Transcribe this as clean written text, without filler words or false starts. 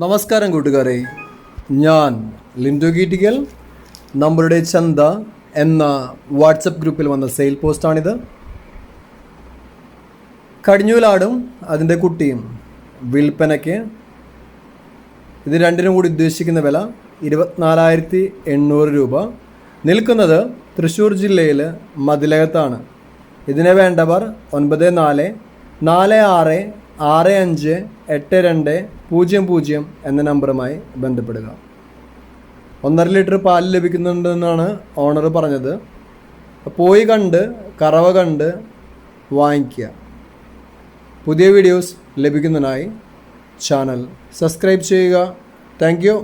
നമസ്കാരം കൂട്ടുകാരെ, ഞാൻ ലിൻഡോ ഗീറ്റിക്കൽ. നമ്മളുടെ ചന്ത എന്ന വാട്സപ്പ് ഗ്രൂപ്പിൽ വന്ന സെയിൽ പോസ്റ്റാണിത്. കടിഞ്ഞൂലാടും അതിൻ്റെ കുട്ടിയും വിൽപ്പനയ്ക്ക്. ഇത് രണ്ടിനും കൂടി ഉദ്ദേശിക്കുന്ന വില 24,800 രൂപ. നിൽക്കുന്നത് തൃശ്ശൂർ ജില്ലയിൽ മതിലകത്താണ്. ഇതിനെ വേണ്ടവർ 9446658200 എന്ന നമ്പറുമായി ബന്ധപ്പെടുക. 1.5 ലിറ്റർ പാൽ ലഭിക്കുന്നുണ്ടെന്നാണ് ഓണർ പറഞ്ഞത്. പോയി കണ്ട് കറവ കണ്ട് വാങ്ങിക്കുക. പുതിയ വീഡിയോസ് ലഭിക്കുന്നതിനായി ചാനൽ സബ്സ്ക്രൈബ് ചെയ്യുക. Thank you.